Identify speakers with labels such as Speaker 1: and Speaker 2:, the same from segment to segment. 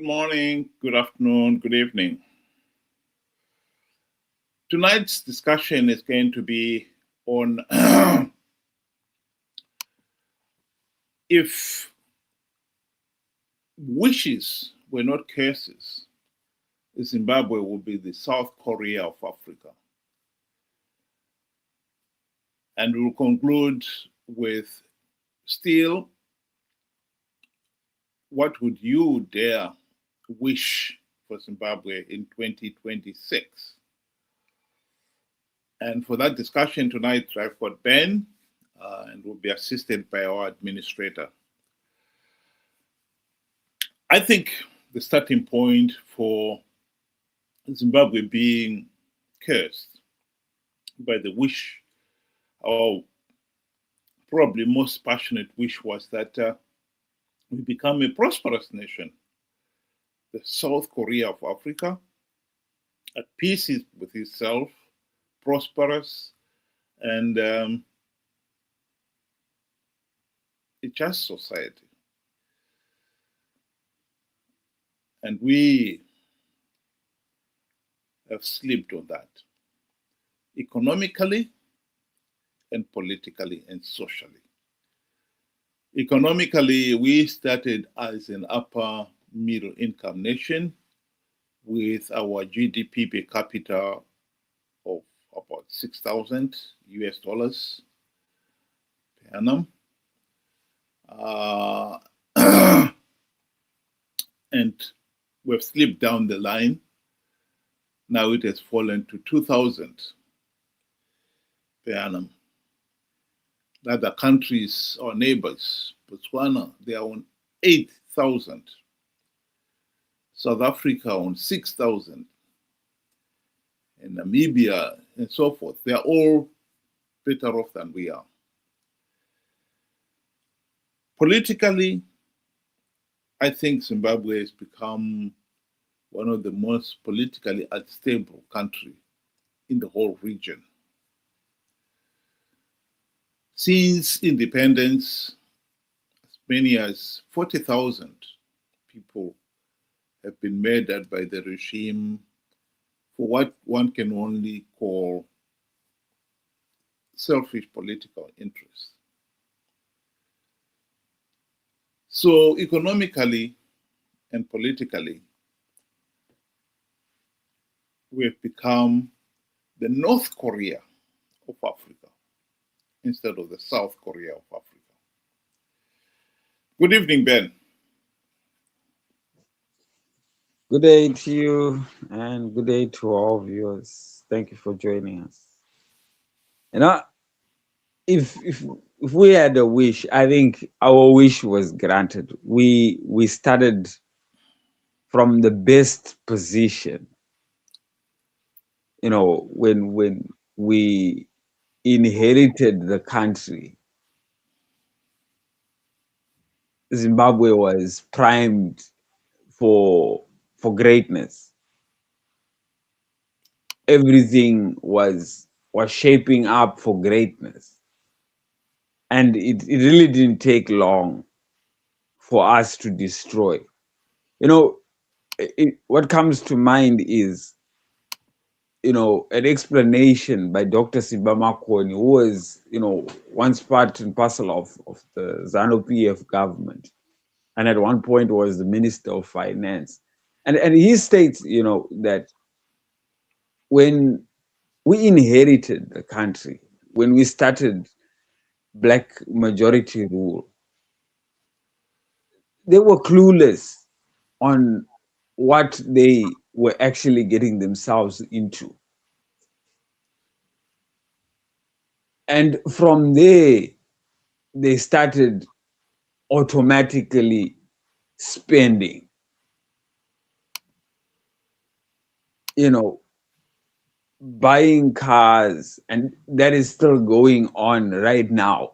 Speaker 1: morning, good afternoon, good evening. Tonight's discussion is going to be on if wishes were not curses, Zimbabwe would be the South Korea of Africa. And we'll conclude with still, what would you dare wish for Zimbabwe in 2026? And for that discussion tonight, I've got Ben, and will be assisted by our administrator. I think the starting point for Zimbabwe being cursed by the wish, or probably most passionate wish, was that we become a prosperous nation, the South Korea of Africa, at peace with itself, prosperous, and a just society. And we have slipped on that, economically and politically and socially. Economically, we started as an upper middle income nation with our GDP per capita of about 6,000 US dollars per annum. And we've slipped down the line. Now it has fallen to 2,000 per annum. Other countries, our neighbors, Botswana, they are on 8,000. South Africa on 6,000. And Namibia and so forth. They are all better off than we are. Politically, I think Zimbabwe has become one of the most politically unstable countries in the whole region. Since independence, as many as 40,000 people have been murdered by the regime for what one can only call selfish political interests. So economically and politically, we have become the North Korea of Africa instead of the South Korea of Africa. Good evening, Ben.
Speaker 2: Good day to you and good day to all viewers. Thank you for joining us. You know, if we had a wish, I think our wish was granted. We started from the best position. You know, when we inherited the country, Zimbabwe was primed for greatness. Everything was shaping up for greatness. And it really didn't take long for us to destroy. You know, what comes to mind is, you know, an explanation by Dr. Sibamakoni, who was, you know, once part and parcel of the ZANU-PF government. And at one point was the Minister of Finance. And he states, you know, that when we inherited the country, when we started black majority rule, they were clueless on what they were actually getting themselves into. And from there, they started automatically spending. You know, buying cars, and that is still going on right now,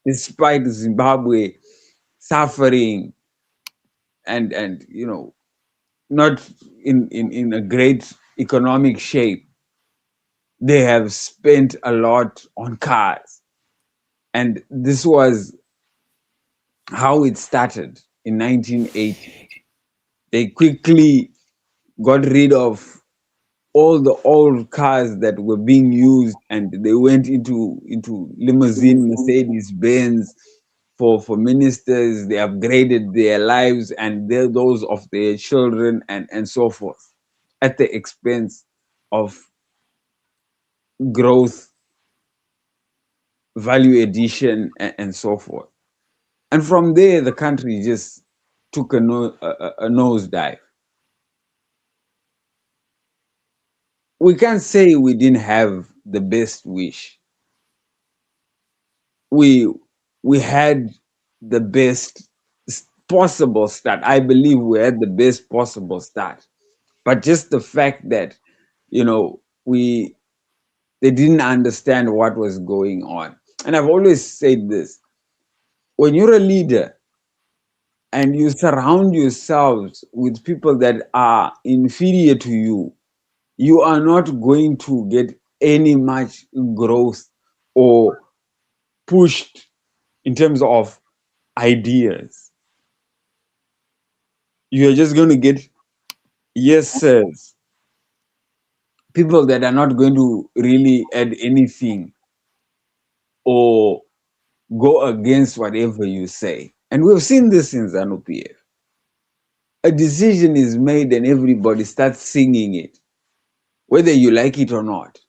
Speaker 2: despite Zimbabwe suffering and you know, not in a great economic shape. They have spent a lot on cars, and this was how it started in 1980. They quickly got rid of all the old cars that were being used, and they went into limousine, Mercedes Benz for ministers. They upgraded their lives and those of their children and so forth, at the expense of growth, value addition, and so forth. And from there, the country just took a nosedive. We can't say we didn't have the best wish. We we had the best possible start. I believe we had the best possible start. But just the fact that, we they didn't understand what was going on. And I've always said this: when you're a leader and you surround yourselves with people that are inferior to you, you are not going to get any much growth or pushed in terms of ideas. You're just going to get yes sirs, people that are not going to really add anything or go against whatever you say. And we've seen this in ZANU-PF. A decision is made and everybody starts singing it, whether you like it or not.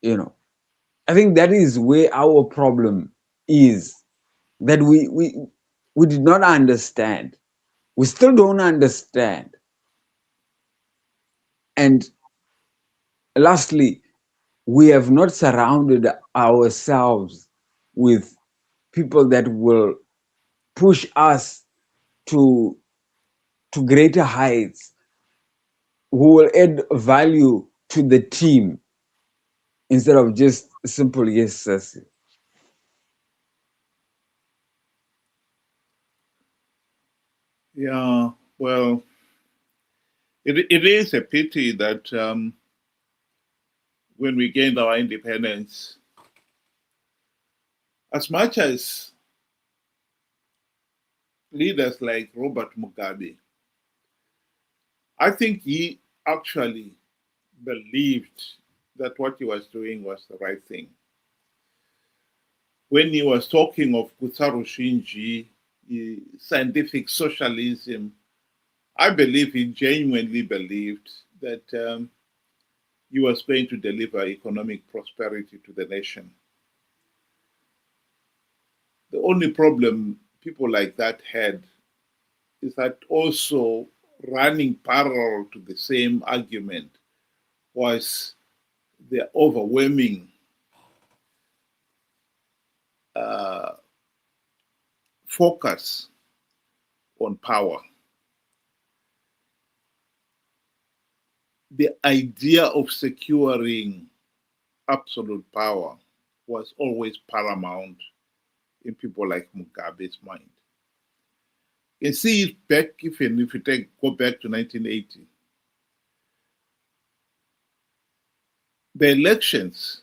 Speaker 2: I think that is where our problem is, that we did not understand. We still don't understand. And lastly, we have not surrounded ourselves with people that will push us to greater heights, who will add value to the team instead of just simple yes sirs.
Speaker 1: Yeah, well, it is a pity that when we gained our independence, as much as leaders like Robert Mugabe, I think he actually believed that what he was doing was the right thing. When he was talking of Kutsarushinji, scientific socialism, I believe he genuinely believed that he was going to deliver economic prosperity to the nation. The only problem people like that had is that also running parallel to the same argument was the overwhelming uh, focus on power. The idea of securing absolute power was always paramount in people like Mugabe's mind. You can see it back, if you go back to 1980. The elections,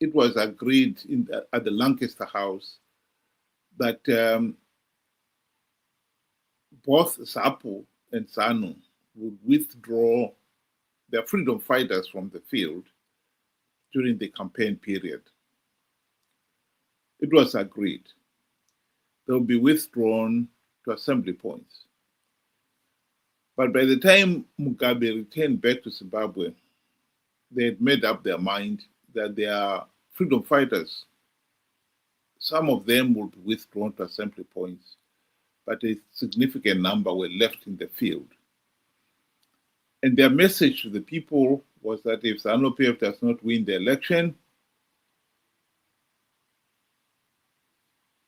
Speaker 1: it was agreed at the Lancaster House that both ZAPU and ZANU would withdraw their freedom fighters from the field during the campaign period. It was agreed. They will be withdrawn to assembly points. But by the time Mugabe returned back to Zimbabwe, they had made up their mind that their freedom fighters, some of them would be withdrawn to assembly points, but a significant number were left in the field. And their message to the people was that if ZANU-PF does not win the election,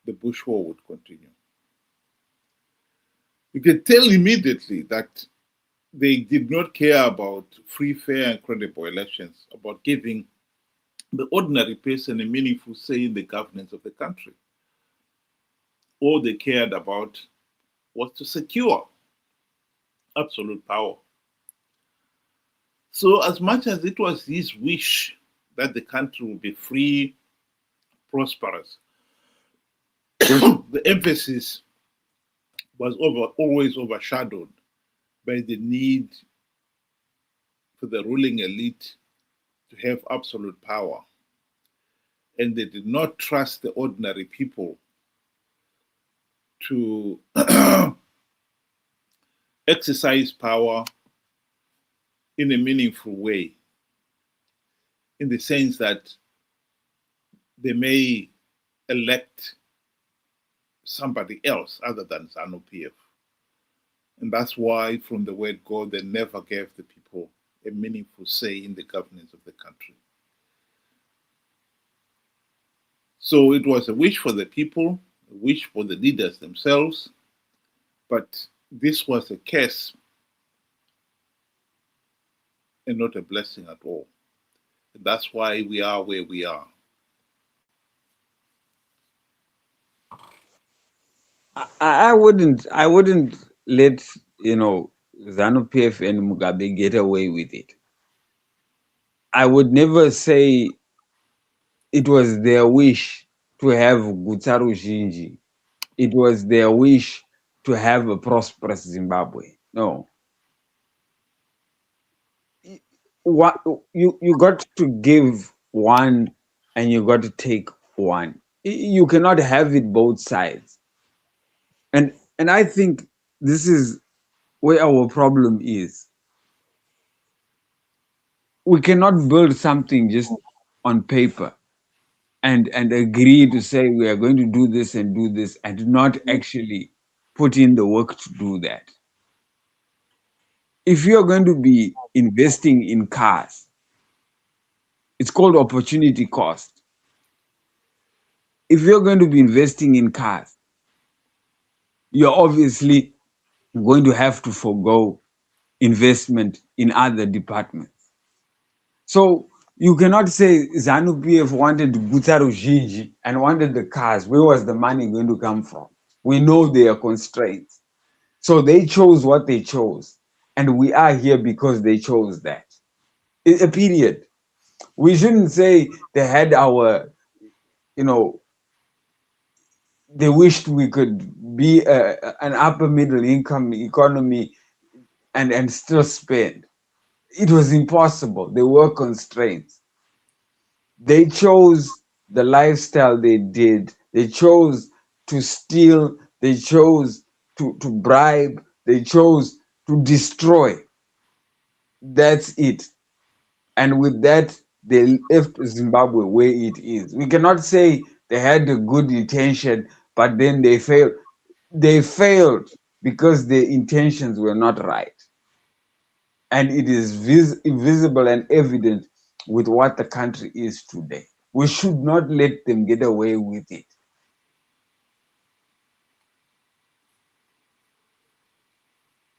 Speaker 1: the Bush war would continue. You can tell immediately that they did not care about free, fair, and credible elections, about giving the ordinary person a meaningful say in the governance of the country. All they cared about was to secure absolute power. So, as much as it was his wish that the country would be free, prosperous, the emphasis was always overshadowed by the need for the ruling elite to have absolute power. And they did not trust the ordinary people to exercise power in a meaningful way, in the sense that they may elect somebody else other than ZANU-PF. And that's why, from the word go, they never gave the people a meaningful say in the governance of the country. So it was a wish for the people, a wish for the leaders themselves, but this was a curse and not a blessing at all. And that's why we are where we are.
Speaker 2: I wouldn't let, ZANU-PF and Mugabe get away with it. I would never say it was their wish to have Gutsaru Jinji. It was their wish to have a prosperous Zimbabwe. No. What you got to give one and you got to take one. You cannot have it both sides. And I think this is where our problem is. We cannot build something just on paper and agree to say we are going to do this and not actually put in the work to do that. If you're going to be investing in cars, it's called opportunity cost. If you're going to be investing in cars, you're obviously going to have to forego investment in other departments. So you cannot say ZANU-PF wanted Gutsaru Jinji and wanted the cars. Where was the money going to come from? We know there are constraints. So they chose what they chose. And we are here because they chose that. A period. We shouldn't say they had our, they wished we could be an upper middle income economy and still spend. It was impossible. There were constraints. They chose the lifestyle they did. They chose to steal. They chose to bribe. They chose to destroy. That's it. And with that, they left Zimbabwe where it is. We cannot say they had a good intention, but then they failed. They failed because their intentions were not right. And it is visible and evident with what the country is today. We should not let them get away with it.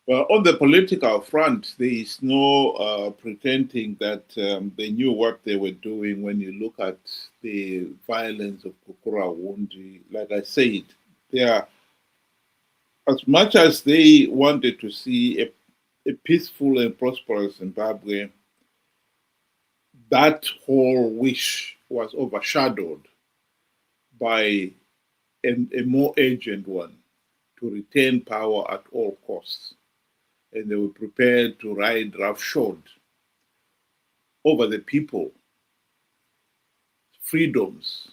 Speaker 1: Well, on the political front, there is no pretending that they knew what they were doing when you look at the violence of Wundi. Like I said, they are, as much as they wanted to see a peaceful and prosperous Zimbabwe, that whole wish was overshadowed by a more urgent one, to retain power at all costs. And they were prepared to ride roughshod over the people, freedoms,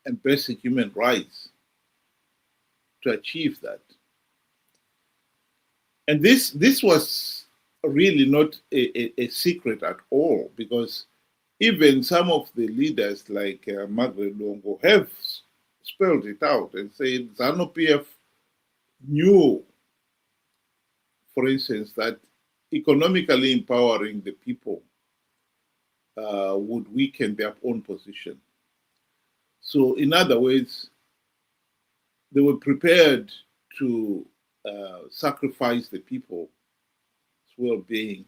Speaker 1: and basic human rights to achieve that. And this was really not a secret at all, because even some of the leaders like Margaret Longo have spelled it out and said ZANU-PF knew, for instance, that economically empowering the people would weaken their own position. So, in other words, they were prepared to sacrifice the people's well-being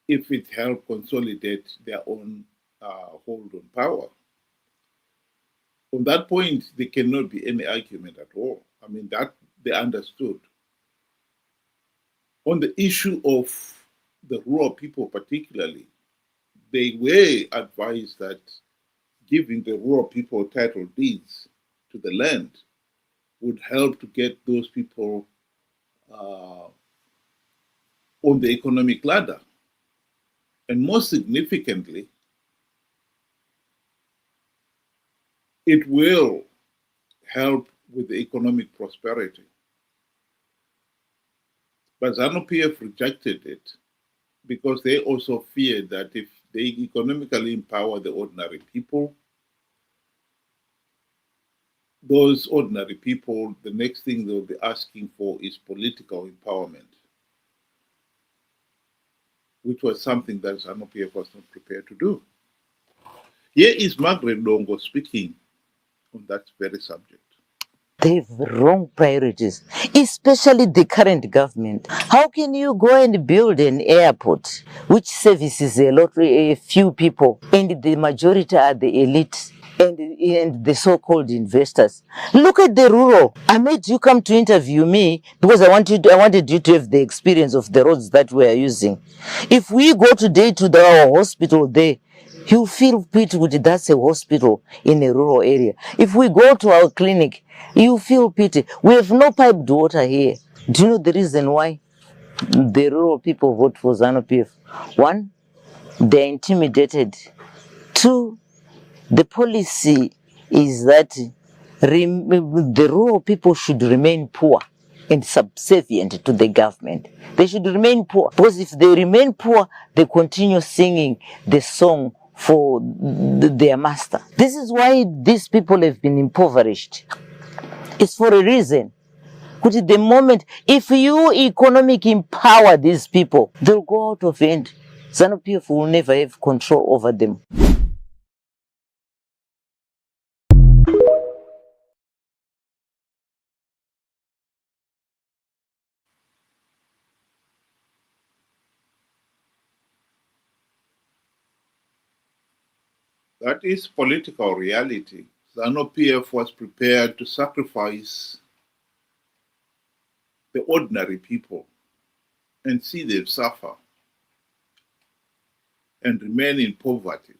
Speaker 1: if it helped consolidate their own hold on power. From that point, there cannot be any argument at all. I mean, that they understood. On the issue of the rural people particularly, they were advised that giving the rural people title deeds to the land would help to get those people uh, on the economic ladder. And most significantly, it will help with the economic prosperity. But ZANU-PF rejected it because they also feared that if they economically empower the ordinary people, those ordinary people, the next thing they'll be asking for is political empowerment, which was something that ZANU-PF was not prepared to do. Here is Margaret Longo speaking on that very subject.
Speaker 3: They have wrong priorities, especially the current government. How can you go and build an airport which services a few people, and the majority are the elite and the so-called investors? Look at the rural. I made you come to interview me because I wanted you to have the experience of the roads that we are using. If we go today to our hospital there, you feel pity with that's a hospital in a rural area. If we go to our clinic, you feel pity. We have no piped water here. Do you know the reason why the rural people vote for ZANU-PF? One, they're intimidated. Two, the policy is that the rural people should remain poor and subservient to the government. They should remain poor because if they remain poor, they continue singing the song for their master. This is why these people have been impoverished. It's for a reason. Because at the moment, if you economic empower these people, they'll go out of hand. ZANU-PF will never have control over them.
Speaker 1: That is political reality. ZANU-PF was prepared to sacrifice the ordinary people and see them suffer and remain in poverty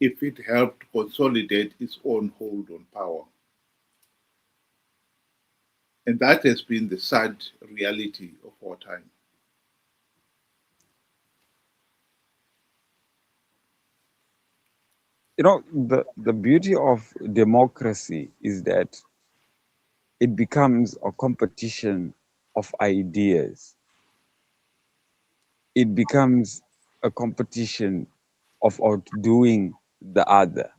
Speaker 1: if it helped to consolidate its own hold on power. And that has been the sad reality of our time.
Speaker 2: You know, the beauty of democracy is that it becomes a competition of ideas. It becomes a competition of outdoing the other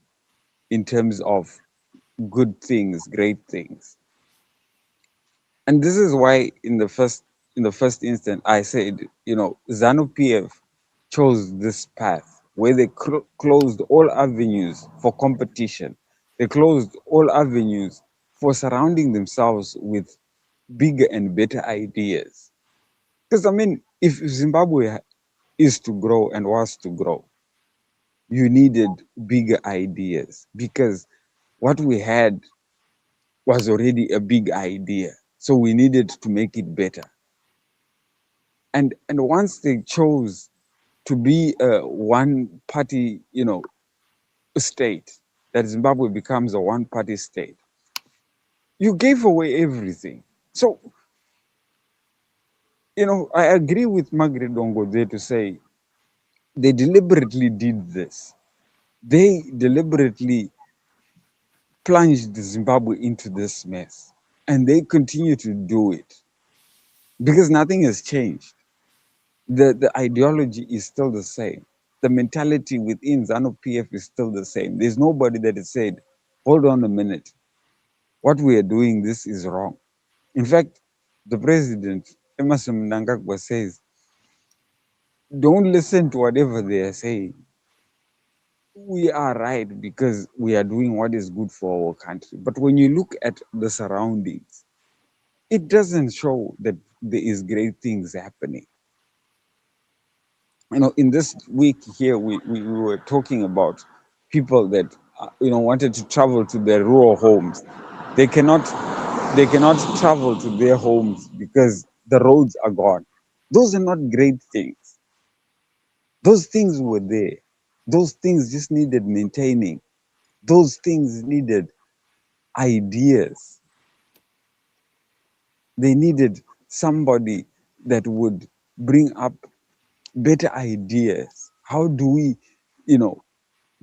Speaker 2: in terms of good things, great things. And this is why in the first instance I said, you know, ZANU-PF chose this path where they closed all avenues for competition. They closed all avenues for surrounding themselves with bigger and better ideas. Because I mean, if Zimbabwe is to grow and was to grow, you needed bigger ideas because what we had was already a big idea. So we needed to make it better. And once they chose to be a one party, you know, state, that Zimbabwe becomes a one party state, you gave away everything. So, you know, I agree with Margaret Dongo there to say they deliberately did this. They deliberately plunged Zimbabwe into this mess. And they continue to do it because nothing has changed. The ideology is still the same. The mentality within ZANU-PF is still the same. There's nobody that has said, hold on a minute, what we are doing, this is wrong. In fact, the president, Emerson Mnangagwa, says, don't listen to whatever they are saying. We are right because we are doing what is good for our country. But when you look at the surroundings, it doesn't show that there is great things happening. You know, in this week here, we were talking about people that, you know, wanted to travel to their rural homes. They cannot travel to their homes because the roads are gone. Those are not great things. Those things were there. Those things just needed maintaining. Those things needed ideas. They needed somebody that would bring up better ideas. How do we, you know,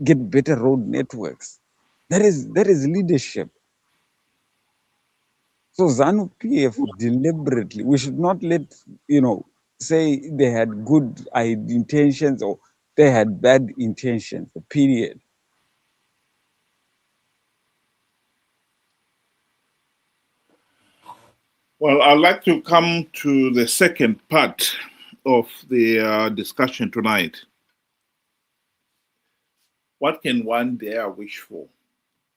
Speaker 2: get better road networks? That is leadership. So ZANU PF deliberately, we should not let, say they had good intentions or they had bad intentions, period.
Speaker 1: Well, I'd like to come to the second part of the discussion tonight. What can one dare wish for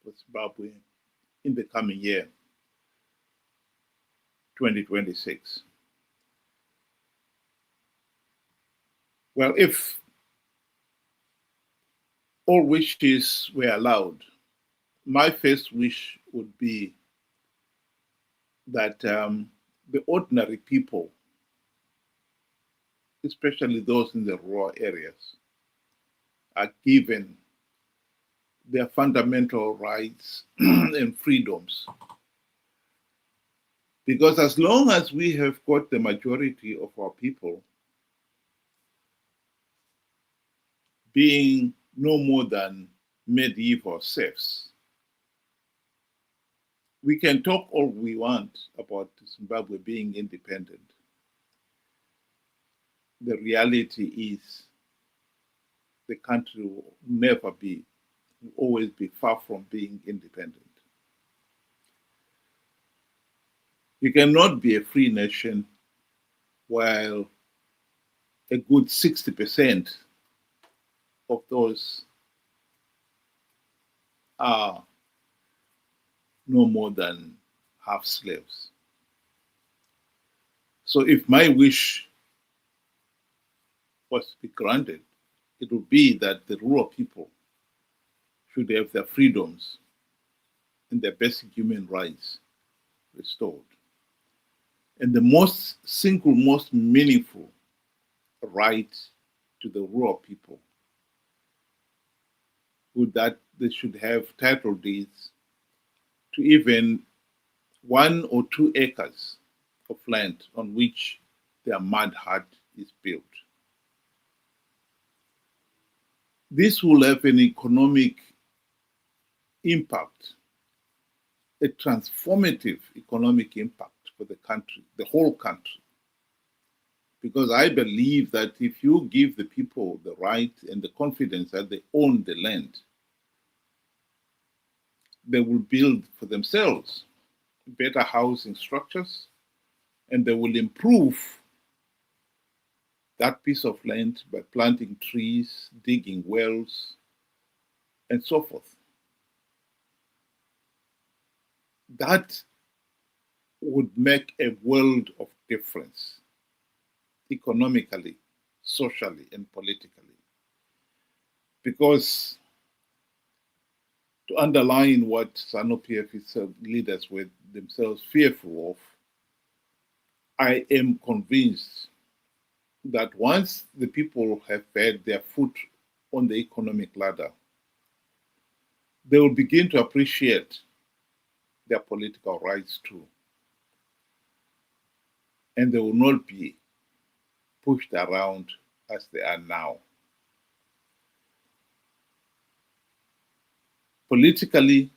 Speaker 1: Zimbabwe in the coming year, 2026? Well, if all wishes were allowed, my first wish would be that the ordinary people, especially those in the rural areas, are given their fundamental rights and freedoms. Because as long as we have got the majority of our people being no more than medieval serfs, we can talk all we want about Zimbabwe being independent. The reality is the country will never be, will always be far from being independent. You cannot be a free nation while a good 60% of those are no more than half slaves. So if my wish was to be granted, it would be that the rural people should have their freedoms and their basic human rights restored. And the most meaningful right to the rural people would that they should have title deeds to even 1 or 2 acres of land on which their mud hut is built. This will have an economic impact, a transformative economic impact for the country, the whole country. Because I believe that if you give the people the right and the confidence that they own the land, they will build for themselves better housing structures, and they will improve that piece of land by planting trees, digging wells, and so forth. That would make a world of difference economically, socially, and politically. Because to underline what ZANU-PF leaders were themselves fearful of, I am convinced that once the people have had their foot on the economic ladder, they will begin to appreciate their political rights too. And they will not be pushed around as they are now. Politically,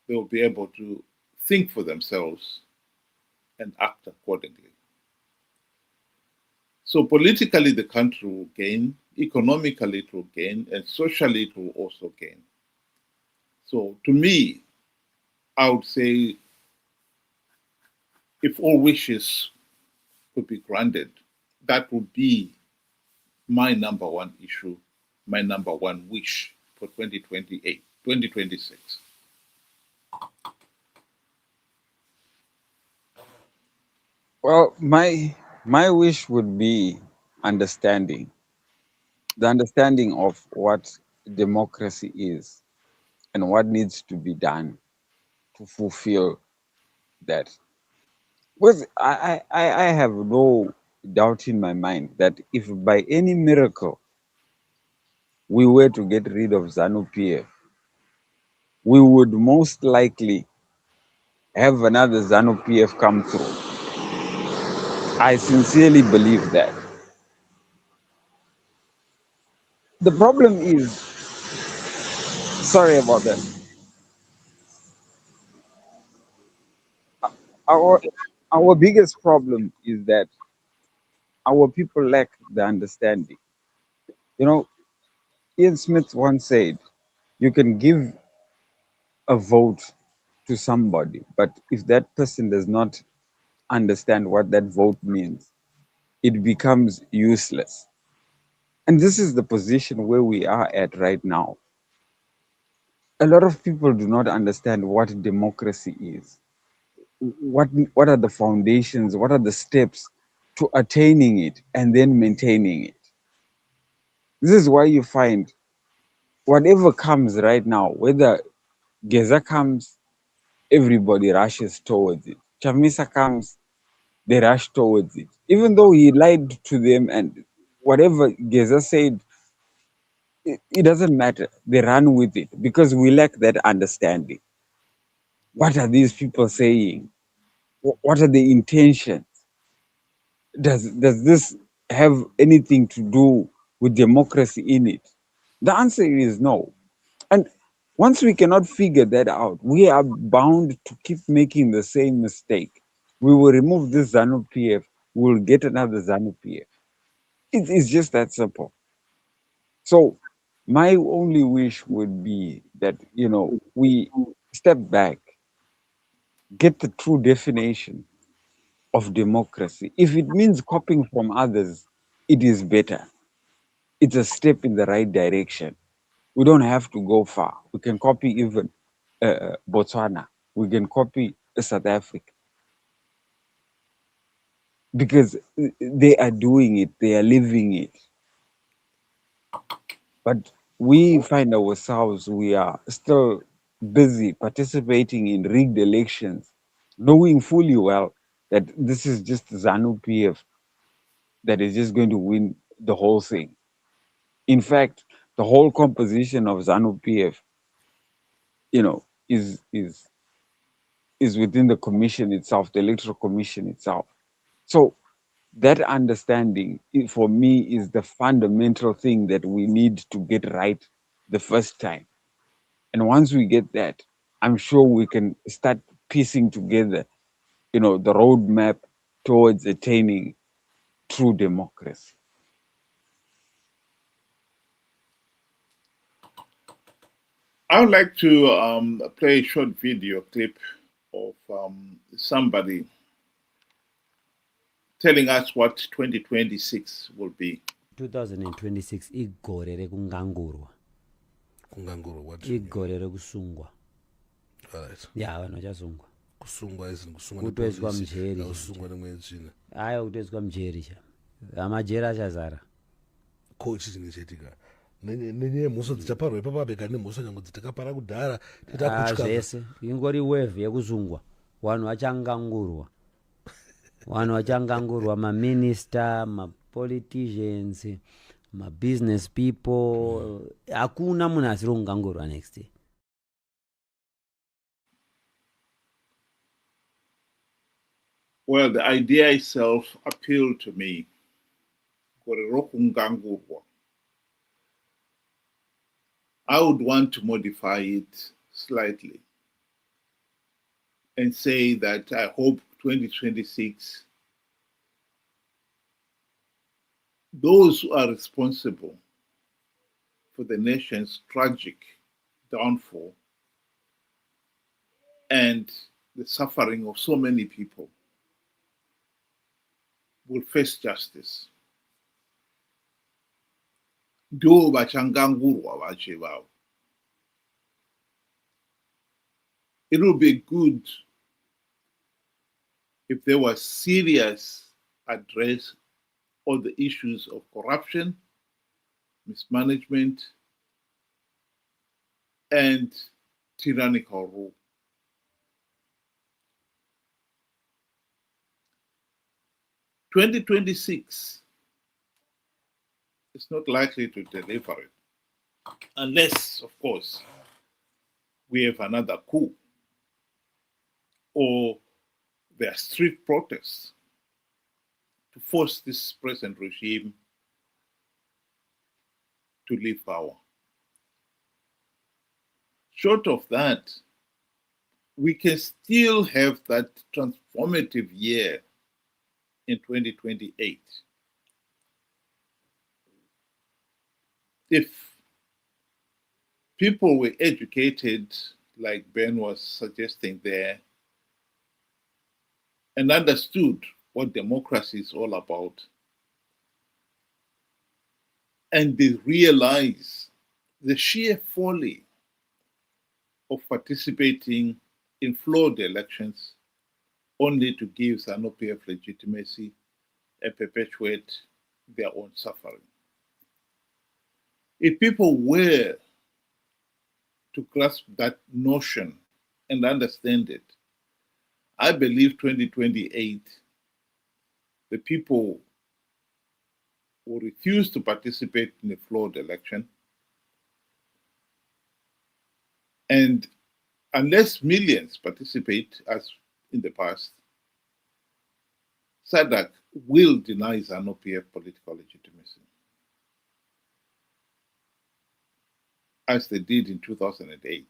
Speaker 1: they will be able to think for themselves and act accordingly. So politically, the country will gain, economically it will gain, and socially it will also gain. So to me, I would say if all wishes could be granted, that would be my number one issue, my number one wish for 2028, 2026.
Speaker 2: Well, my wish would be understanding, the understanding of what democracy is and what needs to be done to fulfill that. Because I have no doubt in my mind that if by any miracle we were to get rid of ZANU PF, we would most likely have another ZANU PF come through. I sincerely believe that. The problem is, sorry about that. Our our biggest problem is that our people lack the understanding. You know, Ian Smith once said, you can give a vote to somebody, but if that person does not understand what that vote means, it becomes useless. And this is the position where we are at right now. A lot of people do not understand what democracy is. What are the foundations? What are the steps to attaining it and then maintaining it? This is why you find whatever comes right now, whether Geza comes, everybody rushes towards it. Chamisa comes, they rush towards it. Even though he lied to them and whatever Geza said, it doesn't matter. They run with it because we lack that understanding. What are these people saying? What are the intentions? Does this have anything to do with democracy in it? The answer is no. And once we cannot figure that out, we are bound to keep making the same mistake. We will remove this ZANU PF, we will get another ZANU PF. It's just that simple. So my only wish would be that, we step back, get the true definition of democracy. If it means copying from others, it is better. It's a step in the right direction. We don't have to go far. We can copy even Botswana. We can copy South Africa because they are doing it, they are living it. But we find ourselves, we are still busy participating in rigged elections, knowing fully well that this is just ZANU PF that is just going to win the whole thing. In fact, the whole composition of ZANU PF, is within the commission itself, the electoral commission itself. So that understanding, for me, is the fundamental thing that we need to get right the first time. And once we get that, I'm sure we can start piecing together, the roadmap towards attaining true democracy.
Speaker 1: I would like to play a short video clip of somebody telling us what 2026 will be.
Speaker 4: 2026 igore rekungangurwa
Speaker 5: what
Speaker 4: igore rekusungwa
Speaker 5: right
Speaker 4: ya vanhu vachasungwa
Speaker 5: kusungwa
Speaker 4: kutoiswa mujeri
Speaker 5: kusungwa nemwedzina
Speaker 4: haya kutoiswa mujeri cha majeri achazara
Speaker 5: ko chichinge chaitika nemhosva dzichaparwa ipapo abeka nemhosva nyange dzitakapara kudhara
Speaker 4: zvese ingori wave yekusungwa vanhu vachangangurwa vanhu vachangangurwa maminista mapoliticians mabusiness people hakuna munhu asiri kungangurwa next year.
Speaker 1: Well, the idea itself appealed to me. I would want to modify it slightly and say that I hope 2026, those who are responsible for the nation's tragic downfall and the suffering of so many people will face justice. Ndo vachangangurwa vache vavo. It would be good if there was serious address on the issues of corruption, mismanagement, and tyrannical rule. In 2026 is not likely to deliver it, unless, of course, we have another coup. or there are street protests to force this present regime to leave power. Short of that, we can still have that transformative year in 2028 if people were educated, like Ben was suggesting there, and understood what democracy is all about, and they realize the sheer folly of participating in flawed elections only to give ZANU-PF legitimacy and perpetuate their own suffering. If people were to grasp that notion and understand it, I believe 2028, the people will refuse to participate in a flawed election. And unless millions participate, as in the past, SADC will deny ZANU-PF political legitimacy, as they did in 2008.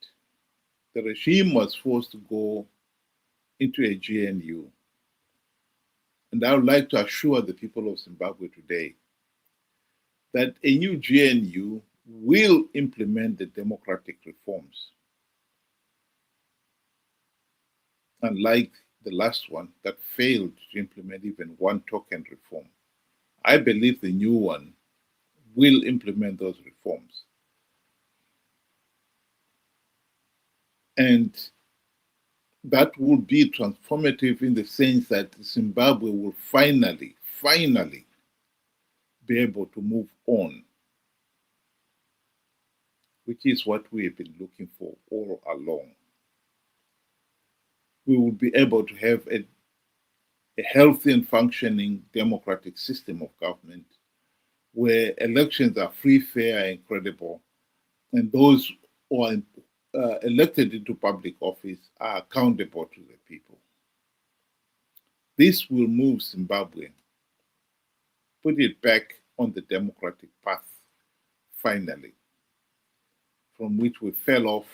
Speaker 1: The regime was forced to go into a GNU. And I would like to assure the people of Zimbabwe today that a new GNU will implement the democratic reforms, unlike the last one that failed to implement even one token reform. I believe the new one will implement those reforms. And that will be transformative in the sense that Zimbabwe will finally be able to move on, which is what we have been looking for all along. We will be able to have a healthy and functioning democratic system of government where elections are free, fair, and credible, and those who are elected into public office are accountable to the people. This will move Zimbabwe, put it back on the democratic path, finally, from which we fell off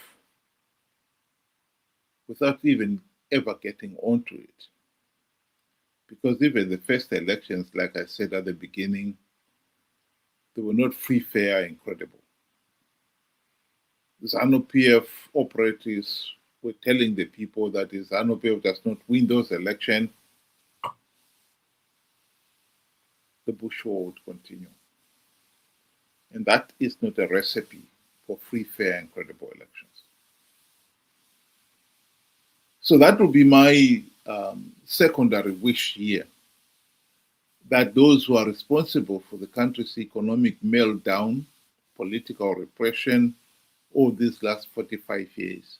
Speaker 1: without even ever getting onto it. Because even the first elections, like I said at the beginning, they were not free, fair, and credible. The ZANU-PF operatives were telling the people that if ZANU-PF does not win those elections, the Bush war would continue. And that is not a recipe for free, fair, and credible elections. So that would be my secondary wish here, that those who are responsible for the country's economic meltdown, political repression, all these last 45 years,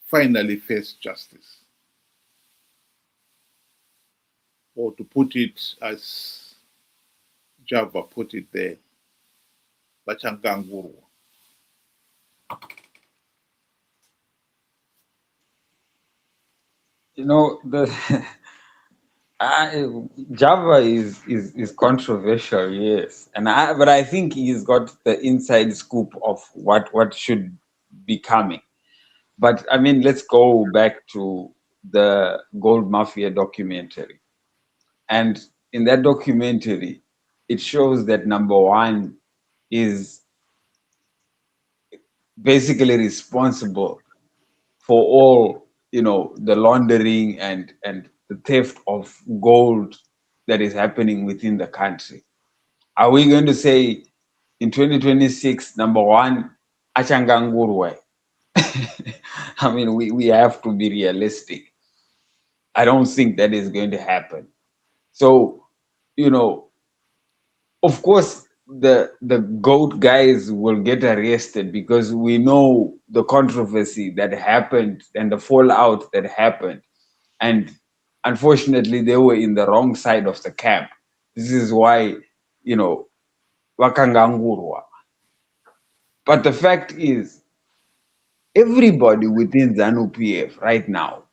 Speaker 1: finally face justice. Or to put it as Java put it there, Bachanganguru.
Speaker 2: You know, the Java is controversial, yes, but I think he's got the inside scoop of what should be coming. But I mean, let's go back to the Gold Mafia documentary, and in that documentary, it shows that number one is basically responsible for all, you know, the laundering and the theft of gold that is happening within the country. Are we going to say in 2026, number one, Achangangurwe? I mean, we have to be realistic. I don't think that is going to happen. So, you know, of course, the GOAT guys will get arrested because we know the controversy that happened and the fallout that happened. And unfortunately, they were in the wrong side of the camp. This is why, you know, wakangangurwa. But the fact is, everybody within ZANU-PF right now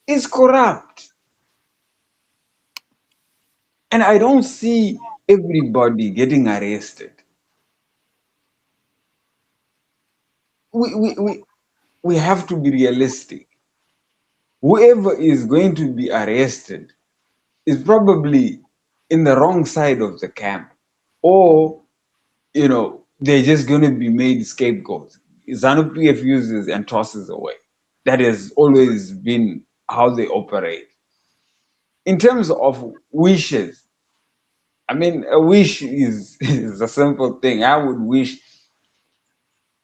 Speaker 2: is corrupt. And I don't see everybody getting arrested. We have to be realistic. Whoever is going to be arrested is probably in the wrong side of the camp, or they're just going to be made scapegoats. ZANU-PF uses and tosses away. That has always been how they operate. In terms of wishes, I mean, a wish is a simple thing. I would wish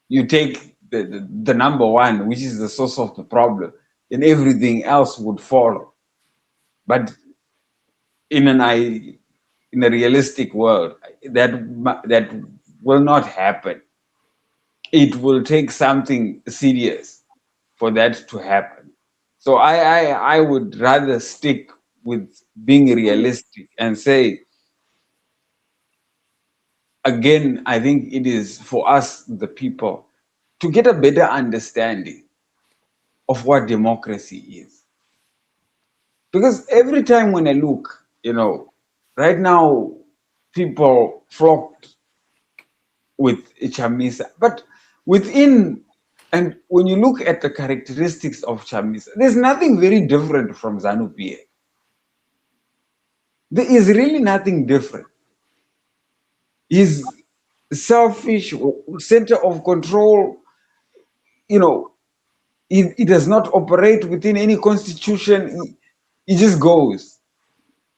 Speaker 2: you take the number one, which is the source of the problem, and everything else would follow. But in a realistic world, that will not happen. It will take something serious for that to happen. So I would rather stick with being realistic and say, again, I think it is for us, the people, to get a better understanding of what democracy is. Because every time when I look, right now, people flocked with Chamisa, but and when you look at the characteristics of Chamisa, there's nothing very different from ZANU-PF. There is really nothing different. He's selfish, center of control, he does not operate within any constitution. He just goes.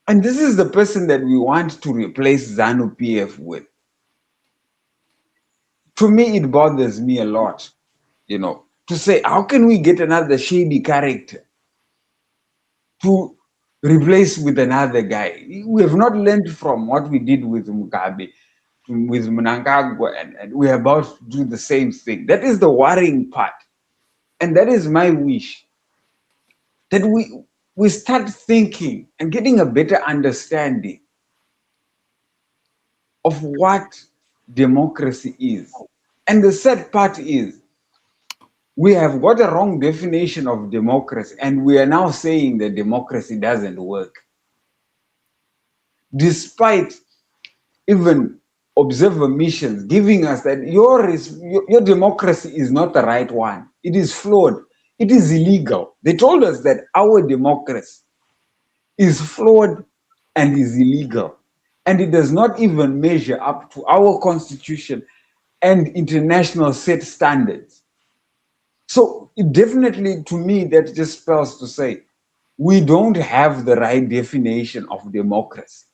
Speaker 2: And this is the person that we want to replace ZANU-PF with. To me, it bothers me a lot, to say, how can we get another shady character to replace with another guy? We have not learned from what we did with Mugabe, with Mnangagwa, and we're about to do the same thing. That is the worrying part. And that is my wish, that we start thinking and getting a better understanding of what democracy is. And the sad part is, we have got a wrong definition of democracy, and we are now saying that democracy doesn't work. Despite even observer missions giving us that your democracy is not the right one. It is flawed. It is illegal. They told us that our democracy is flawed and is illegal. And it does not even measure up to our constitution and international set standards. So it definitely, to me, that just spells to say, we don't have the right definition of democracy.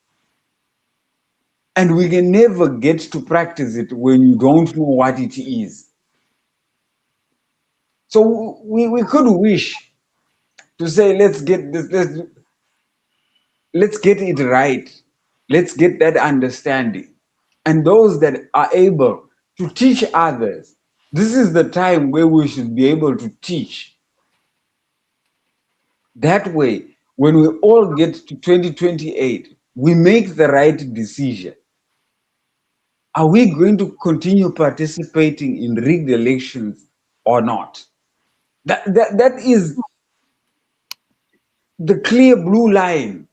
Speaker 2: And we can never get to practice it when you don't know what it is. So we could wish to say, let's get this, let's get it right. Let's get that understanding. And those that are able to teach others, this is the time where we should be able to teach. That way, when we all get to 2028, we make the right decision. Are we going to continue participating in rigged elections or not? That is the clear blue line.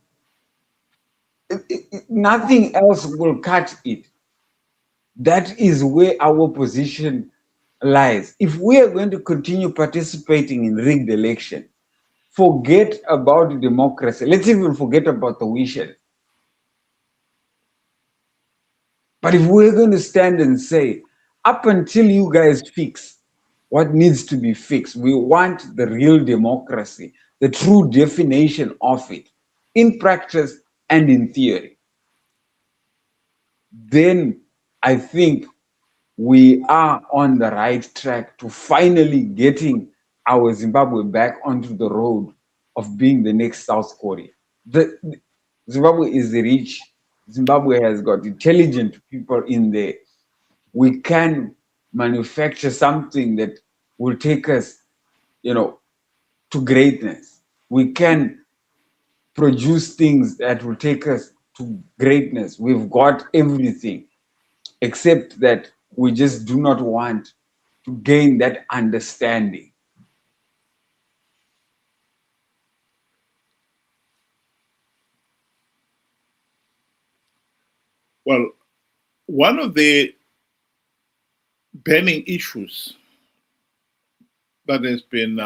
Speaker 2: Nothing else will cut it. That is where our position lies. If we are going to continue participating in rigged elections, forget about democracy. Let's even forget about the wishes. But if we're going to stand and say, up until you guys fix what needs to be fixed, we want the real democracy, the true definition of it, in practice and in theory, then I think we are on the right track to finally getting our Zimbabwe back onto the road of being the next South Korea. Zimbabwe is rich. Zimbabwe has got intelligent people in there. We can manufacture something that will take us, to greatness. We can produce things that will take us to greatness. We've got everything, except that we just do not want to gain that understanding.
Speaker 1: Well, one of the burning issues that has been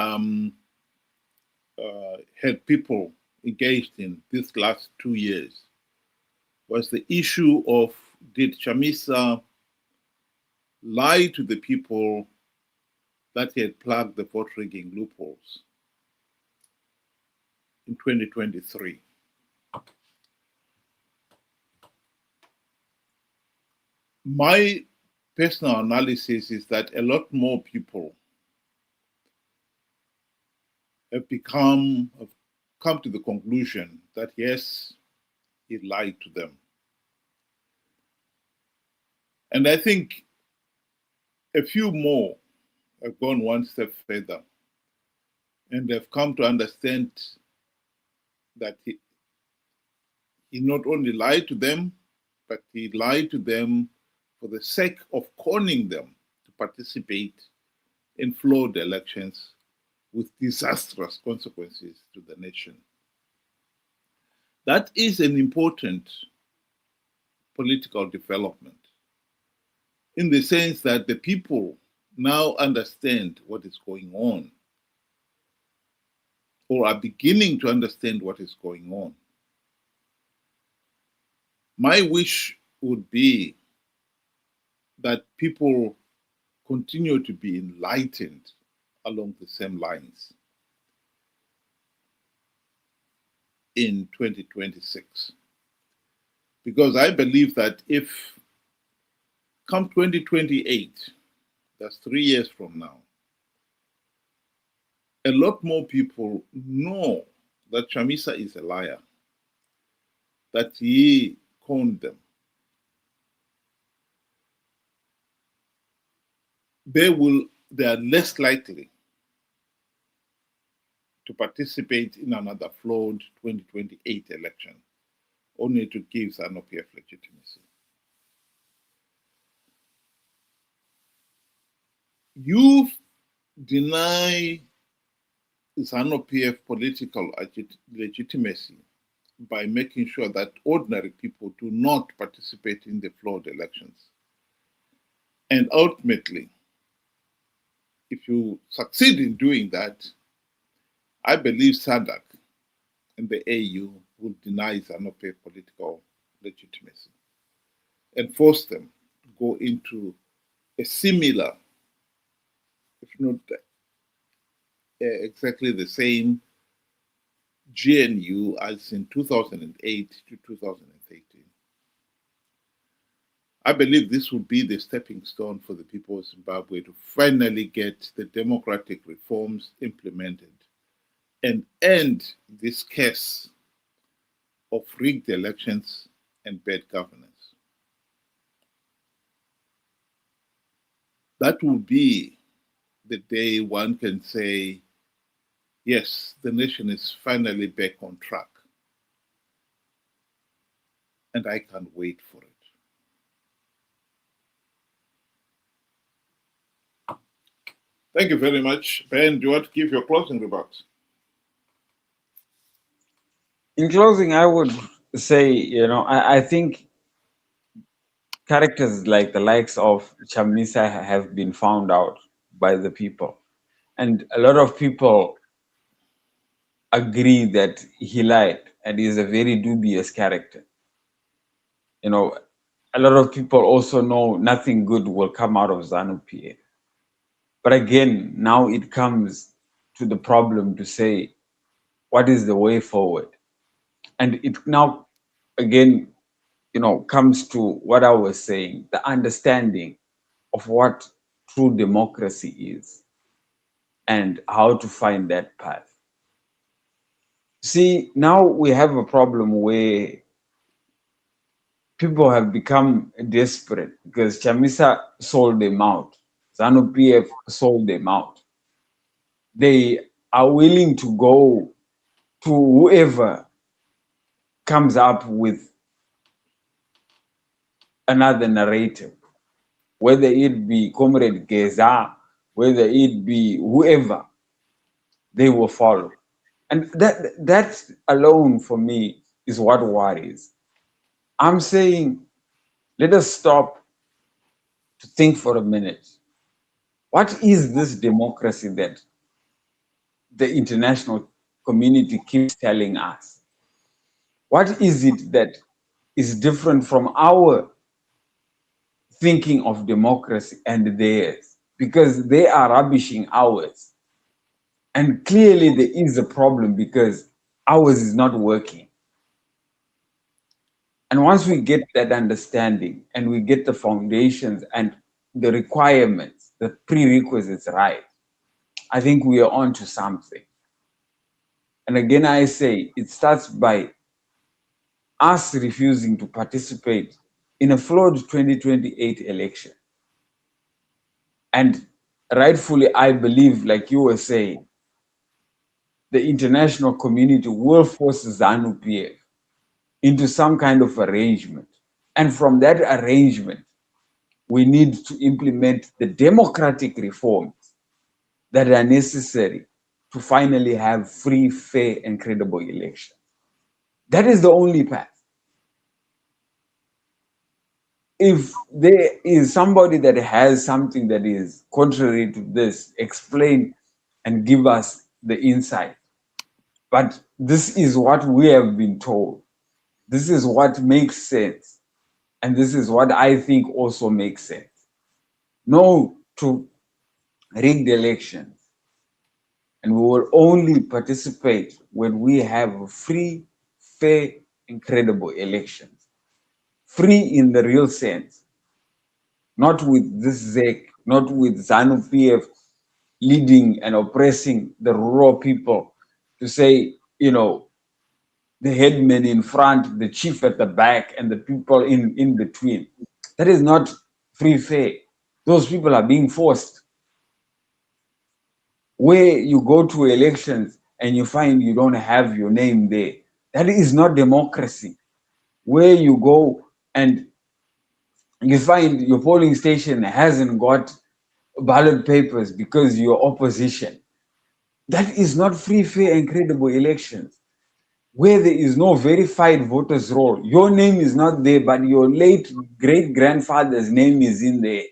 Speaker 1: had people engaged in these last 2 years was the issue of, did Chamisa lie to the people that he had plugged the vote rigging loopholes in 2023? My personal analysis is that a lot more people have come to the conclusion that yes, he lied to them. And I think a few more have gone one step further and have come to understand that he not only lied to them, but he lied to them for the sake of conning them to participate in flawed elections with disastrous consequences to the nation. That is an important political development in the sense that the people now understand what is going on, or are beginning to understand what is going on. My wish would be that people continue to be enlightened along the same lines in 2026. Because I believe that if come 2028, that's 3 years from now, a lot more people know that Chamisa is a liar, that he conned them. They are less likely to participate in another flawed 2028 election, only to give ZANU-PF legitimacy. You deny ZANU-PF political legitimacy by making sure that ordinary people do not participate in the flawed elections. And ultimately, if you succeed in doing that, I believe SADC and the AU will deny ZANU-PF political legitimacy and force them to go into a similar, if not exactly the same, GNU as in 2008 to 2013. I believe this will be the stepping stone for the people of Zimbabwe to finally get the democratic reforms implemented and end this case of rigged elections and bad governance. That will be the day one can say, yes, the nation is finally back on track. And I can't wait for it. Thank you very much. Ben, do you want to give your closing remarks?
Speaker 2: In closing, I would say, I think characters like the likes of Chamisa have been found out by the people. And a lot of people agree that he lied and is a very dubious character. A lot of people also know nothing good will come out of ZANU-PF. But again, now it comes to the problem to say, what is the way forward? And it now, again, comes to what I was saying, the understanding of what true democracy is and how to find that path. See, now we have a problem where people have become desperate because Chamisa sold them out. ZANU-PF sold them out. They are willing to go to whoever comes up with another narrative, whether it be Comrade Geza, whether it be whoever, they will follow. And that alone for me is what worries. I'm saying Let us stop to think for a minute. What is this democracy that the international community keeps telling us? What is it that is different from our thinking of democracy and theirs? Because they are rubbishing ours. And clearly there is a problem because ours is not working. And once we get that understanding and we get the foundations and the requirements, the prerequisites right, I think we are on to something. And again, I say it starts by us refusing to participate in a flawed 2028 election. And rightfully, I believe, like you were saying, the international community will force ZANU-PF into some kind of arrangement. And from that arrangement, we need to implement the democratic reforms that are necessary to finally have free, fair, and credible elections. That is the only path. If there is somebody that has something that is contrary to this, explain and give us the insight. But this is what we have been told. This is what makes sense. And this is what I think also makes sense. No to rigged elections. And we will only participate when we have free, fair, and credible elections. Free in the real sense. Not with this ZEC, not with ZANU-PF leading and oppressing the rural people to say, the headman in front, the chief at the back, and the people in between. That is not free fair. Those people are being forced. Where you go to elections and you find you don't have your name there, that is not democracy. Where you go and you find your polling station hasn't got ballot papers because you're opposition, that is not free, fair, and credible elections. Where there is no verified voters roll, your name is not there, but your late great-grandfather's name is in there.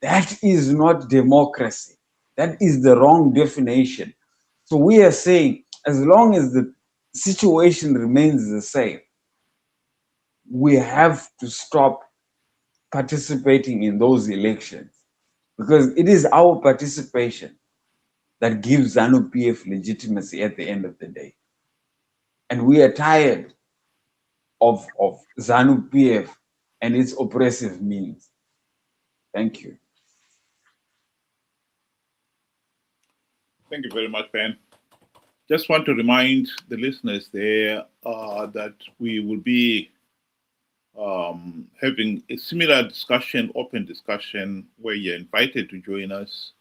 Speaker 2: That is not democracy. That is the wrong definition. So we are saying, as long as the situation remains the same, we have to stop participating in those elections, because it is our participation that gives ZANU-PF legitimacy at the end of the day. And we are tired of ZANU-PF and its oppressive means. Thank you.
Speaker 1: Thank you very much, Ben. Just want to remind the listeners there that we will be having a similar discussion, open discussion, where you're invited to join us.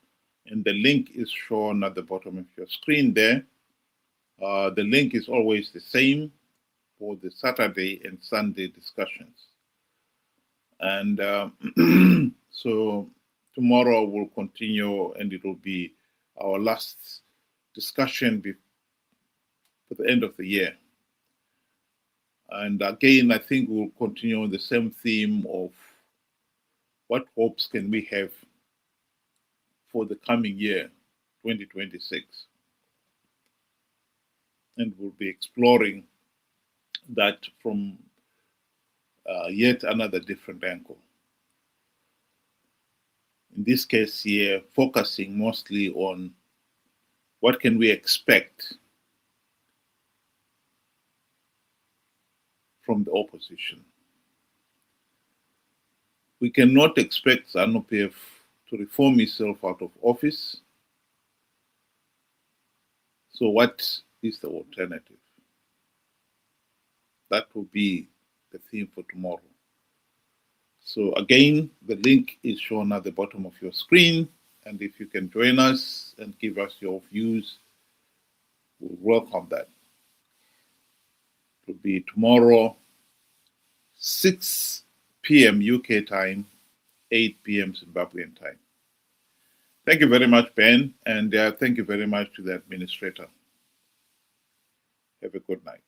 Speaker 1: And the link is shown at the bottom of your screen there. The link is always the same for the Saturday and Sunday discussions. And so tomorrow we'll continue, and it will be our last discussion for the end of the year. And again, I think we'll continue on the same theme of what hopes can we have for the coming year, 2026. And we'll be exploring that from yet another different angle. In this case here, focusing mostly on what can we expect from the opposition. We cannot expect ZANU-PF to reform itself out of office. So what is the alternative? That will be the theme for tomorrow. So again, the link is shown at the bottom of your screen. And if you can join us and give us your views, we'll welcome that. It will be tomorrow, 6 p.m. UK time, 8 p.m. Zimbabwean time. Thank you very much, Ben, and thank you very much to the administrator. Have a good night.